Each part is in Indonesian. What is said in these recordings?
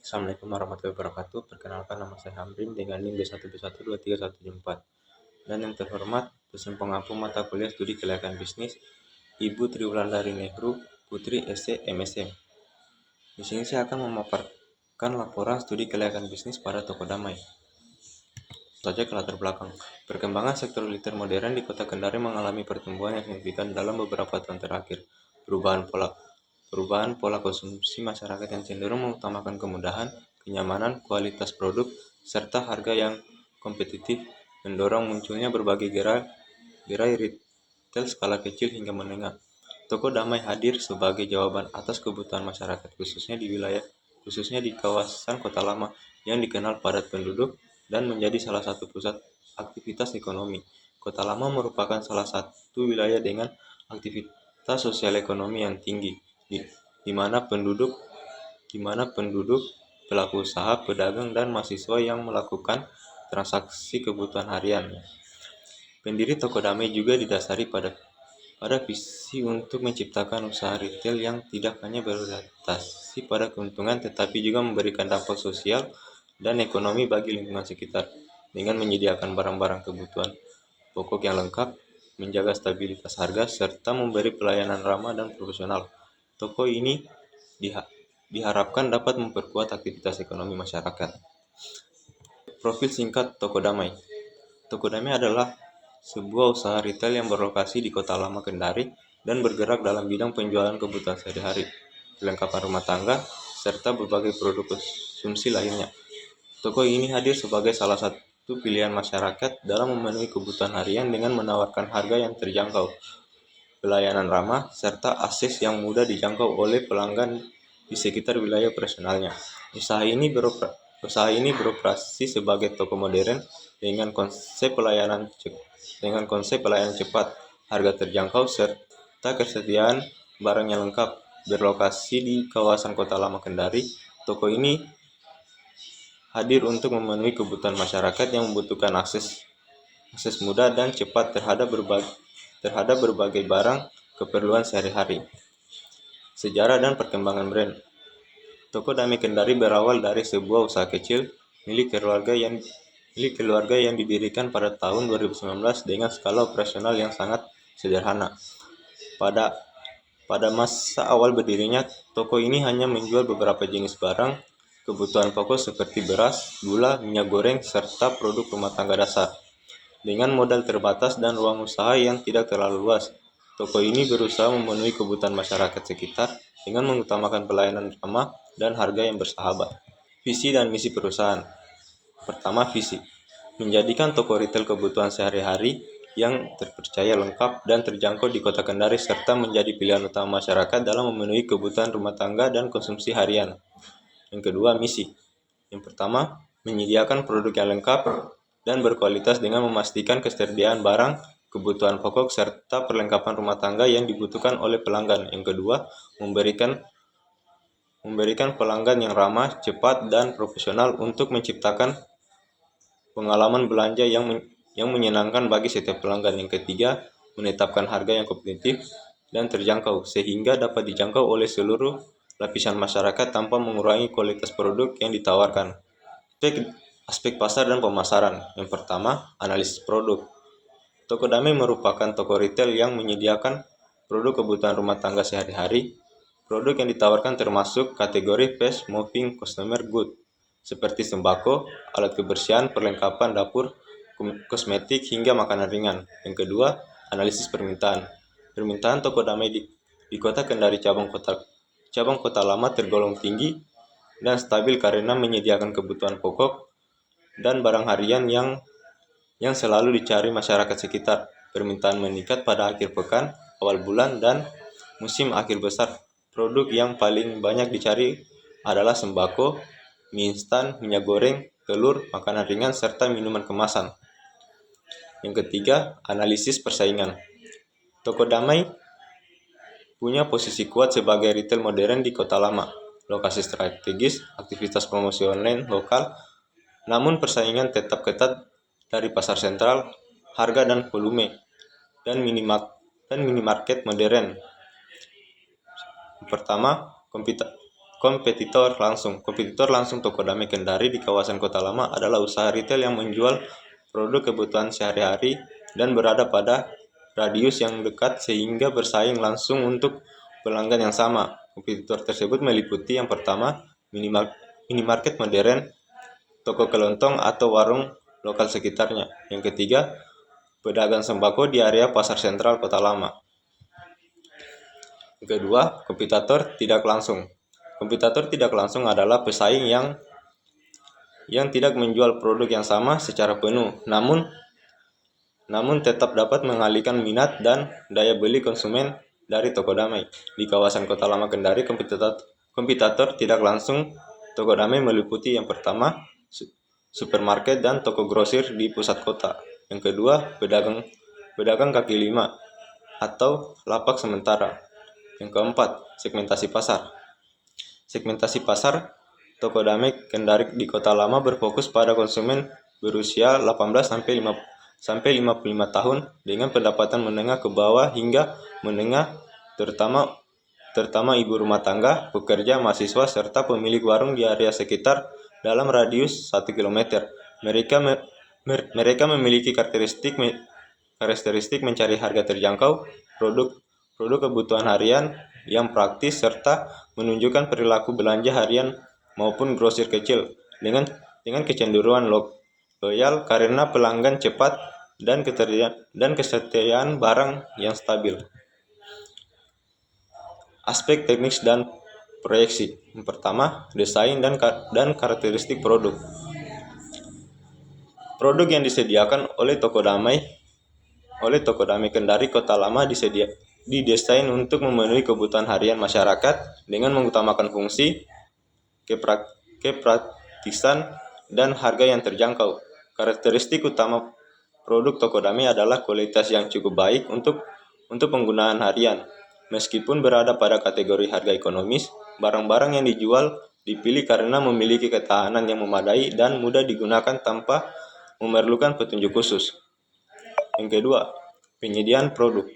Assalamualaikum warahmatullahi wabarakatuh. Perkenalkan, nama saya Hamrin dengan NIM B1B12314. Dan yang terhormat, dosen pengampu mata kuliah studi kelayakan bisnis, Ibu Triwulandari Nehru, Putri SC MSM. Di sini saya akan memaparkan laporan studi kelayakan bisnis pada toko damai. Saja ke latar belakang. Perkembangan sektor retail modern di Kota Kendari mengalami pertumbuhan yang signifikan dalam beberapa tahun terakhir. Perubahan pola konsumsi masyarakat yang cenderung mengutamakan kemudahan, kenyamanan, kualitas produk, serta harga yang kompetitif mendorong munculnya berbagai gerai retail skala kecil hingga menengah. Toko damai hadir sebagai jawaban atas kebutuhan masyarakat khususnya di kawasan Kota Lama yang dikenal padat penduduk dan menjadi salah satu pusat aktivitas ekonomi. Kota Lama merupakan salah satu wilayah dengan aktivitas sosial ekonomi yang tinggi, di mana penduduk, pelaku usaha, pedagang, dan mahasiswa yang melakukan transaksi kebutuhan harian. Pendiri toko damai juga didasari pada visi untuk menciptakan usaha retail yang tidak hanya berorientasi pada keuntungan tetapi juga memberikan dampak sosial dan ekonomi bagi lingkungan sekitar dengan menyediakan barang-barang kebutuhan pokok yang lengkap, menjaga stabilitas harga, serta memberi pelayanan ramah dan profesional. Toko ini diharapkan dapat memperkuat aktivitas ekonomi masyarakat. Profil singkat Toko Damai. Toko Damai adalah sebuah usaha retail yang berlokasi di Kota Lama Kendari dan bergerak dalam bidang penjualan kebutuhan sehari-hari, perlengkapan rumah tangga, serta berbagai produk konsumsi lainnya. Toko ini hadir sebagai salah satu pilihan masyarakat dalam memenuhi kebutuhan harian dengan menawarkan harga yang terjangkau, pelayanan ramah, serta akses yang mudah dijangkau oleh pelanggan di sekitar wilayah operasionalnya. Usaha ini beroperasi sebagai toko modern dengan konsep pelayanan cepat, harga terjangkau, serta kesediaan barang yang lengkap. Berlokasi di kawasan Kota Lama Kendari, toko ini hadir untuk memenuhi kebutuhan masyarakat yang membutuhkan akses mudah dan cepat terhadap berbagai barang keperluan sehari-hari. Sejarah dan perkembangan brand. Toko Damai Kendari berawal dari sebuah usaha kecil milik keluarga yang didirikan pada tahun 2019 dengan skala operasional yang sangat sederhana. Pada masa awal berdirinya, toko ini hanya menjual beberapa jenis barang kebutuhan pokok seperti beras, gula, minyak goreng, serta produk rumah tangga dasar. Dengan modal terbatas dan ruang usaha yang tidak terlalu luas, toko ini berusaha memenuhi kebutuhan masyarakat sekitar dengan mengutamakan pelayanan ramah dan harga yang bersahabat. Visi dan misi perusahaan. Pertama, visi. Menjadikan toko retail kebutuhan sehari-hari yang terpercaya, lengkap, dan terjangkau di Kota Kendari serta menjadi pilihan utama masyarakat dalam memenuhi kebutuhan rumah tangga dan konsumsi harian. Yang kedua, misi. Yang pertama, menyediakan produk yang lengkap dan berkualitas dengan memastikan ketersediaan barang kebutuhan pokok serta perlengkapan rumah tangga yang dibutuhkan oleh pelanggan. Yang kedua, memberikan pelanggan yang ramah, cepat, dan profesional untuk menciptakan pengalaman belanja yang menyenangkan bagi setiap pelanggan. Yang ketiga, menetapkan harga yang kompetitif dan terjangkau sehingga dapat dijangkau oleh seluruh lapisan masyarakat tanpa mengurangi kualitas produk yang ditawarkan. Aspek pasar dan pemasaran. Yang pertama, analisis produk. Toko Damai merupakan toko retail yang menyediakan produk kebutuhan rumah tangga sehari-hari. Produk yang ditawarkan termasuk kategori fast moving consumer good seperti sembako, alat kebersihan, perlengkapan dapur, kosmetik, hingga makanan ringan. Yang kedua, analisis permintaan. Permintaan Toko Damai di Kota Kendari cabang Kota Lama tergolong tinggi dan stabil karena menyediakan kebutuhan pokok dan barang harian yang selalu dicari masyarakat sekitar. Permintaan meningkat pada akhir pekan, awal bulan, dan musim akhir besar. Produk yang paling banyak dicari adalah sembako, mie instan, minyak goreng, telur, makanan ringan, serta minuman kemasan. Yang ketiga, analisis persaingan. Toko Damai punya posisi kuat sebagai retail modern di Kota Lama. Lokasi strategis, aktivitas promosi online lokal, namun persaingan tetap ketat dari pasar sentral, harga dan volume, dan minimarket modern. Pertama, Kompetitor langsung. Kompetitor langsung toko Damai Kendari di kawasan Kota Lama adalah usaha retail yang menjual produk kebutuhan sehari-hari dan berada pada radius yang dekat sehingga bersaing langsung untuk pelanggan yang sama. Kompetitor tersebut meliputi yang pertama, minimarket modern, toko kelontong atau warung lokal sekitarnya. Yang ketiga, pedagang sembako di area pasar sentral Kota Lama. Yang kedua, kompetitor tidak langsung. Kompetitor tidak langsung adalah pesaing yang tidak menjual produk yang sama secara penuh, namun tetap dapat mengalihkan minat dan daya beli konsumen dari toko Damai. Di kawasan Kota Lama Kendari, kompetitor tidak langsung toko Damai meliputi yang pertama, supermarket dan toko grosir di pusat kota. Yang kedua, pedagang kaki lima atau lapak sementara. Yang keempat, segmentasi pasar. Segmentasi pasar toko Damai Kendari di Kota Lama berfokus pada konsumen berusia 18 sampai 55 tahun dengan pendapatan menengah ke bawah hingga menengah, terutama ibu rumah tangga, pekerja, mahasiswa, serta pemilik warung di area sekitar dalam radius 1 km. Mereka memiliki karakteristik mencari harga terjangkau, produk kebutuhan harian yang praktis, serta menunjukkan perilaku belanja harian maupun grosir kecil dengan kecenderungan loyal karena pelanggan cepat dan kesetiaan barang yang stabil. Aspek teknis dan proyeksi. Yang pertama, desain dan karakteristik produk. Produk yang disediakan oleh toko Damai Kendari Kota Lama didesain untuk memenuhi kebutuhan harian masyarakat dengan mengutamakan fungsi, kepraktisan, dan harga yang terjangkau. Karakteristik utama produk toko Damai adalah kualitas yang cukup baik untuk penggunaan harian. Meskipun berada pada kategori harga ekonomis, barang-barang yang dijual dipilih karena memiliki ketahanan yang memadai dan mudah digunakan tanpa memerlukan petunjuk khusus. Yang kedua, penyediaan produk.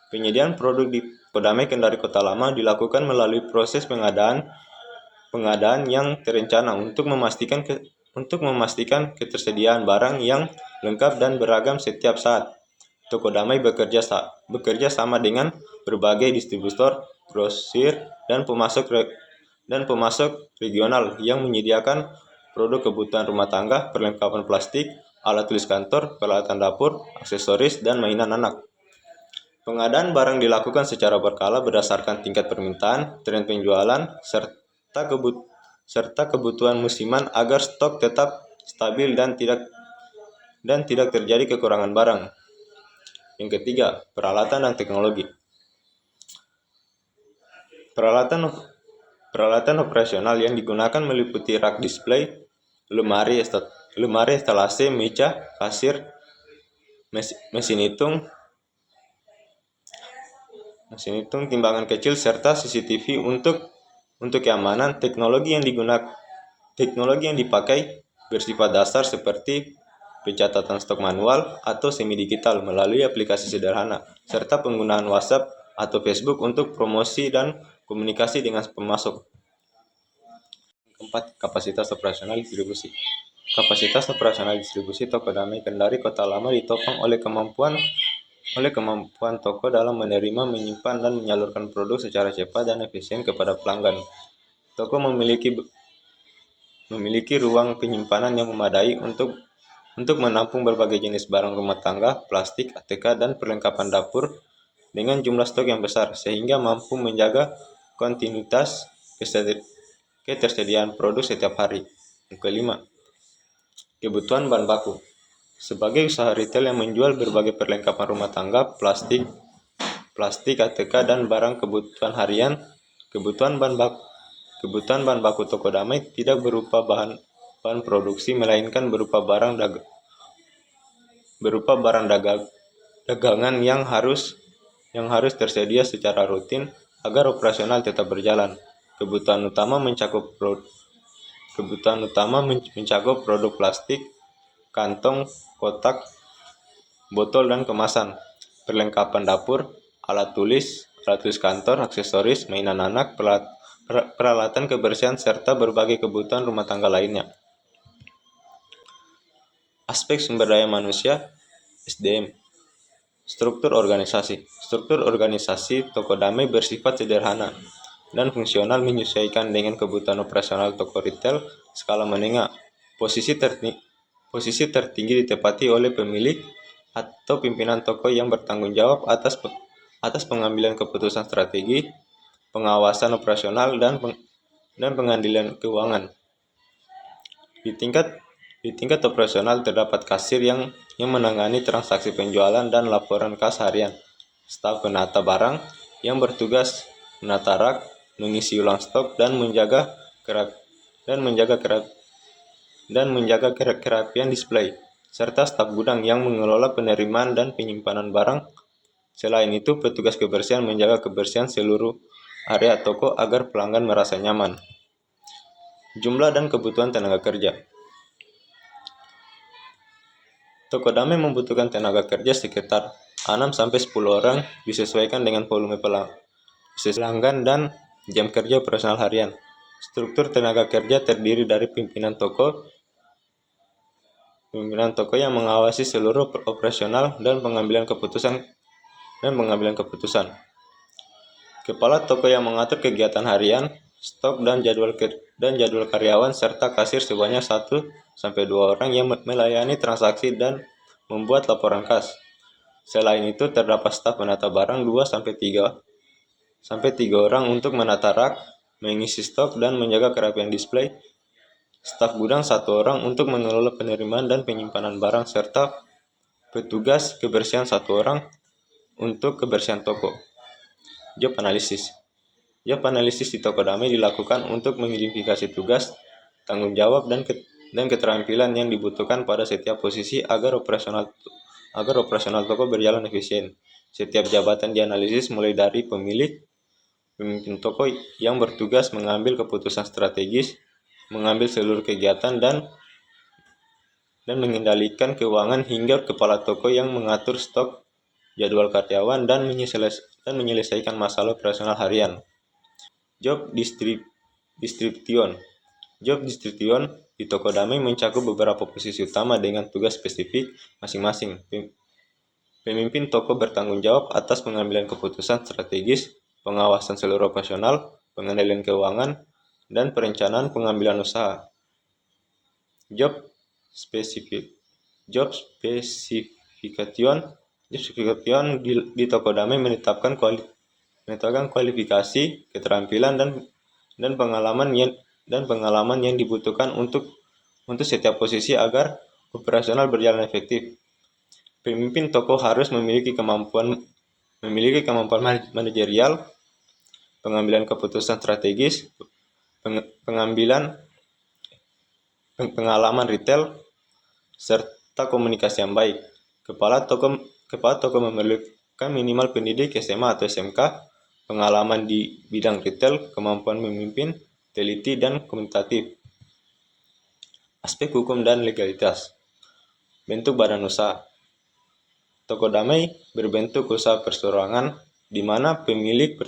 Penyediaan produk di Damai Kendari Kota Lama dilakukan melalui proses pengadaan yang terencana untuk memastikan ketersediaan barang yang lengkap dan beragam setiap saat. Toko Damai bekerja sama dengan berbagai distributor, grosir, dan pemasok regional yang menyediakan produk kebutuhan rumah tangga, perlengkapan plastik, alat tulis kantor, peralatan dapur, aksesoris, dan mainan anak. Pengadaan barang dilakukan secara berkala berdasarkan tingkat permintaan, tren penjualan, serta kebutuhan musiman agar stok tetap stabil dan tidak terjadi kekurangan barang. Yang ketiga, peralatan dan teknologi. Peralatan operasional yang digunakan meliputi rak display, lemari etalase, meja, kasir, mesin hitung, timbangan kecil, serta CCTV untuk keamanan. Teknologi yang dipakai bersifat dasar seperti pencatatan stok manual atau semi digital melalui aplikasi sederhana, serta penggunaan WhatsApp atau Facebook untuk promosi dan komunikasi dengan pemasok. Keempat, kapasitas operasional distribusi. Kapasitas operasional distribusi toko Damai Kendari Kota Lama ditopang oleh kemampuan toko dalam menerima, menyimpan, dan menyalurkan produk secara cepat dan efisien kepada pelanggan. Toko memiliki ruang penyimpanan yang memadai untuk menampung berbagai jenis barang rumah tangga, plastik, ATK, dan perlengkapan dapur dengan jumlah stok yang besar, sehingga mampu menjaga kontinuitas ketersediaan produk setiap hari. Yang kelima, kebutuhan bahan baku. Sebagai usaha retail yang menjual berbagai perlengkapan rumah tangga, plastik, ATK, dan barang kebutuhan harian, kebutuhan bahan baku toko Damai tidak berupa bahan produksi, melainkan berupa barang dagangan yang harus tersedia secara rutin agar operasional tetap berjalan. Kebutuhan utama mencakup produk plastik, kantong, kotak, botol, dan kemasan, perlengkapan dapur, alat tulis kantor, aksesoris, mainan anak, peralatan kebersihan, serta berbagai kebutuhan rumah tangga lainnya. Aspek sumber daya manusia, SDM. Struktur organisasi. Struktur organisasi toko damai bersifat sederhana dan fungsional, menyesuaikan dengan kebutuhan operasional toko retail skala menengah. Posisi tertinggi ditempati oleh pemilik atau pimpinan toko yang bertanggung jawab atas pengambilan keputusan strategi, pengawasan operasional, dan pengendalian keuangan. Di tingkat operasional terdapat kasir yang menangani transaksi penjualan dan laporan kas harian, staf penata barang yang bertugas menata rak, mengisi ulang stok, dan menjaga kerapian display, serta staf gudang yang mengelola penerimaan dan penyimpanan barang. Selain itu, petugas kebersihan menjaga kebersihan seluruh area toko agar pelanggan merasa nyaman. Jumlah dan kebutuhan tenaga kerja. Toko damai membutuhkan tenaga kerja sekitar 6-10 orang, disesuaikan dengan volume pelanggan dan jam kerja operasional harian. Struktur tenaga kerja terdiri dari pimpinan toko yang mengawasi seluruh operasional dan pengambilan keputusan. Kepala toko yang mengatur kegiatan harian, stok, dan jadwal karyawan, serta kasir sebanyak 1-2 orang yang melayani transaksi dan membuat laporan kas. Selain itu, terdapat staf penata barang 2-3 orang untuk menata rak, mengisi stok, dan menjaga kerapian display. Staf gudang 1 orang untuk mengelola penerimaan dan penyimpanan barang, serta petugas kebersihan 1 orang untuk kebersihan toko. Job analisis. Job analisis di toko damai dilakukan untuk mengidentifikasi tugas, tanggung jawab, dan keterampilan yang dibutuhkan pada setiap posisi agar operasional toko berjalan efisien. Setiap jabatan dianalisis, mulai dari pemimpin toko yang bertugas mengambil keputusan strategis, mengambil seluruh kegiatan, dan mengendalikan keuangan, hingga kepala toko yang mengatur stok, jadwal karyawan, dan menyelesaikan masalah operasional harian. Job description. Job description di toko damai mencakup beberapa posisi utama dengan tugas spesifik masing-masing. Pemimpin toko bertanggung jawab atas pengambilan keputusan strategis, pengawasan seluruh operasional, pengendalian keuangan, dan perencanaan pengambilan usaha. Job specification di toko damai menetapkan kualifikasi, keterampilan, dan pengalaman yang dibutuhkan untuk setiap posisi agar operasional berjalan efektif. Pemimpin toko harus memiliki kemampuan manajerial, pengambilan keputusan strategis, pengalaman retail, serta komunikasi yang baik. Kepala toko memerlukan minimal pendidik SMA atau SMK, pengalaman di bidang retail, kemampuan memimpin, teliti, dan komunikatif. Aspek hukum dan legalitas. Bentuk badan usaha. Toko damai berbentuk usaha perseorangan di mana pemilik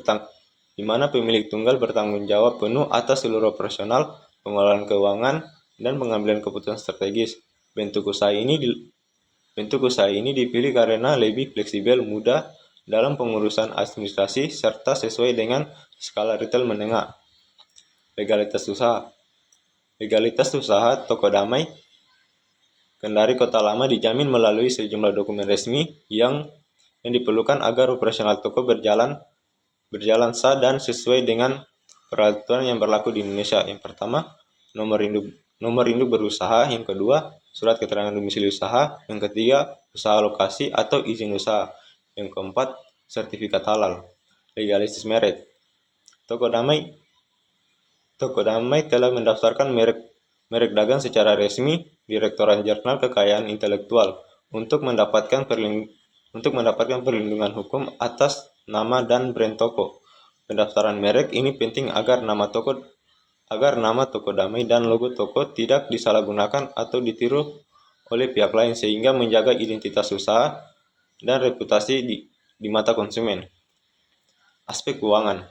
tunggal bertanggung jawab penuh atas seluruh operasional, pengelolaan keuangan, dan pengambilan keputusan strategis. Bentuk usaha ini dipilih karena lebih fleksibel, mudah dalam pengurusan administrasi, serta sesuai dengan skala retail menengah. Legalitas usaha toko damai Kendari Kota Lama dijamin melalui sejumlah dokumen resmi yang diperlukan agar operasional toko berjalan sah dan sesuai dengan peraturan yang berlaku di Indonesia. Yang pertama, nomor induk berusaha. Yang kedua, surat keterangan domisili usaha. Yang ketiga, usaha lokasi atau izin usaha. Yang keempat, sertifikat halal. Legalitas merek. Toko damai telah mendaftarkan merek dagang secara resmi Direktorat Jenderal Kekayaan Intelektual untuk mendapatkan perlindungan hukum atas nama dan brand toko. Pendaftaran merek ini penting agar nama toko damai dan logo toko tidak disalahgunakan atau ditiru oleh pihak lain, sehingga menjaga identitas usaha dan reputasi di mata konsumen. Aspek keuangan.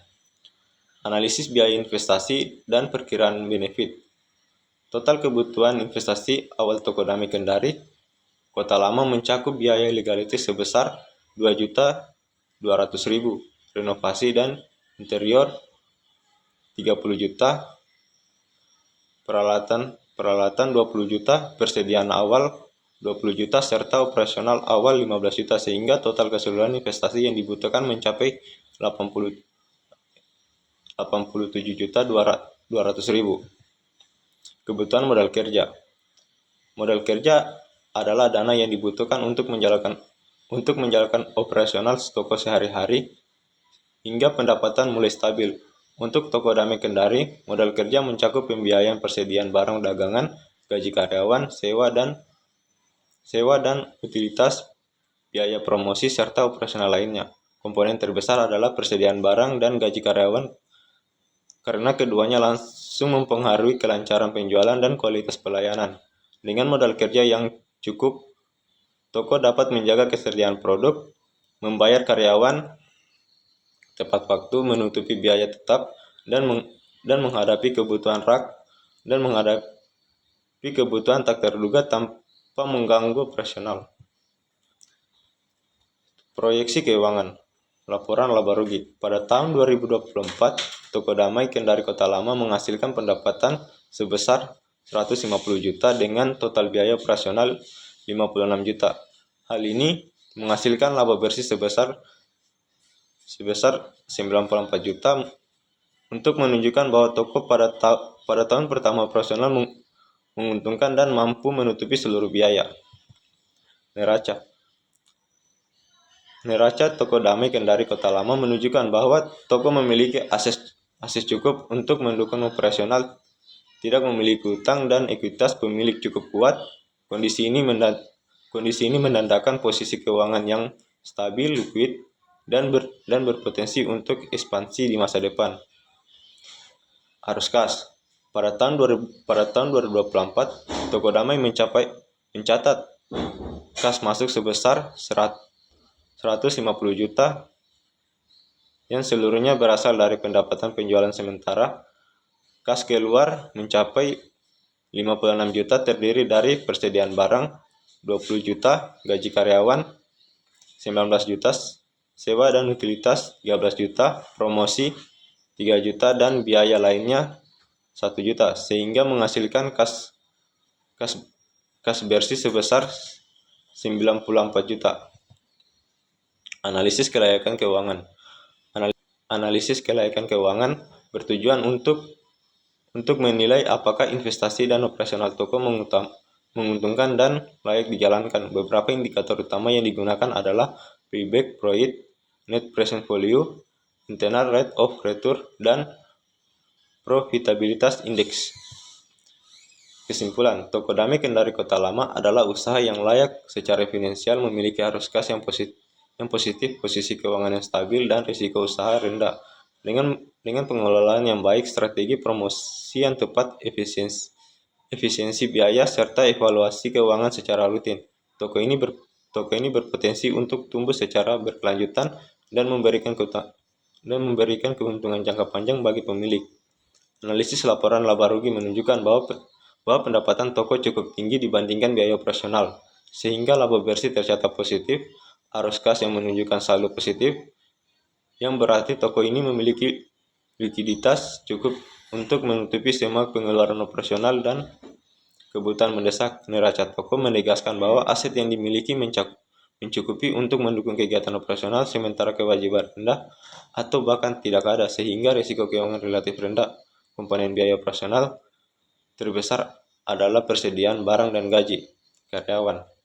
Analisis biaya investasi dan perkiraan benefit. Total kebutuhan investasi awal Toko Damai Kendari Kota Lama mencakup biaya legalitas sebesar 2.200.000, renovasi dan interior 30 juta, peralatan 20 juta, persediaan awal 20 juta, serta operasional awal 15 juta, sehingga total keseluruhan investasi yang dibutuhkan mencapai 87.200.000. Kebutuhan modal kerja. Modal kerja adalah dana yang dibutuhkan untuk menjalankan operasional toko sehari-hari hingga pendapatan mulai stabil. Untuk Toko Damai Kendari, modal kerja mencakup pembiayaan persediaan barang dagangan, gaji karyawan, sewa dan utilitas, biaya promosi, serta operasional lainnya. Komponen terbesar adalah persediaan barang dan gaji karyawan karena keduanya langsung mempengaruhi kelancaran penjualan dan kualitas pelayanan. Dengan modal kerja yang cukup, toko dapat menjaga kesediaan produk, membayar karyawan tepat waktu, menutupi biaya tetap, dan menghadapi kebutuhan tak terduga tanpa mengganggu operasional. Proyeksi keuangan. Laporan laba rugi. Pada tahun 2024, Toko Damai Kendari Kota Lama menghasilkan pendapatan sebesar 150 juta dengan total biaya operasional 56 juta. Hal ini menghasilkan laba bersih sebesar 94 juta untuk menunjukkan bahwa toko pada tahun pertama operasional menguntungkan dan mampu menutupi seluruh biaya. Neraca Toko Damai Kendari Kota Lama menunjukkan bahwa toko memiliki aset cukup untuk mendukung operasional, tidak memiliki utang, dan ekuitas pemilik cukup kuat. Kondisi ini menandakan posisi keuangan yang stabil, liquid, dan berpotensi untuk ekspansi di masa depan. Arus kas. Pada tahun 2024, Toko Damai mencatat kas masuk sebesar 150 juta yang seluruhnya berasal dari pendapatan penjualan sementara. Kas keluar mencapai 56 juta, terdiri dari persediaan barang 20 juta, gaji karyawan 19 juta, sewa dan utilitas 13 juta, promosi 3 juta, dan biaya lainnya 1 juta, sehingga menghasilkan kas bersih sebesar 94 juta. Analisis kelayakan keuangan. Analisis kelayakan keuangan bertujuan untuk menilai apakah investasi dan operasional toko menguntungkan dan layak dijalankan. Beberapa indikator utama yang digunakan adalah payback period, net present value, internal rate of return, dan profitabilitas index. Kesimpulan, Toko Damai Kendari Kota Lama adalah usaha yang layak secara finansial, memiliki arus kas yang positif, posisi keuangan yang stabil, dan risiko usaha rendah. Dengan pengelolaan yang baik, strategi promosi yang tepat, efisiensi biaya, serta evaluasi keuangan secara rutin, toko ini berpotensi untuk tumbuh secara berkelanjutan dan memberikan keuntungan jangka panjang bagi pemilik. Analisis laporan laba rugi menunjukkan bahwa pendapatan toko cukup tinggi dibandingkan biaya operasional, sehingga laba bersih tercatat positif. Arus kas yang menunjukkan saldo positif, yang berarti toko ini memiliki likuiditas cukup untuk menutupi semua pengeluaran operasional dan kebutuhan mendesak. Neraca toko menegaskan bahwa aset yang dimiliki mencukupi untuk mendukung kegiatan operasional, sementara kewajiban rendah atau bahkan tidak ada, sehingga risiko keuangan relatif rendah. Komponen biaya operasional terbesar adalah persediaan barang dan gaji karyawan.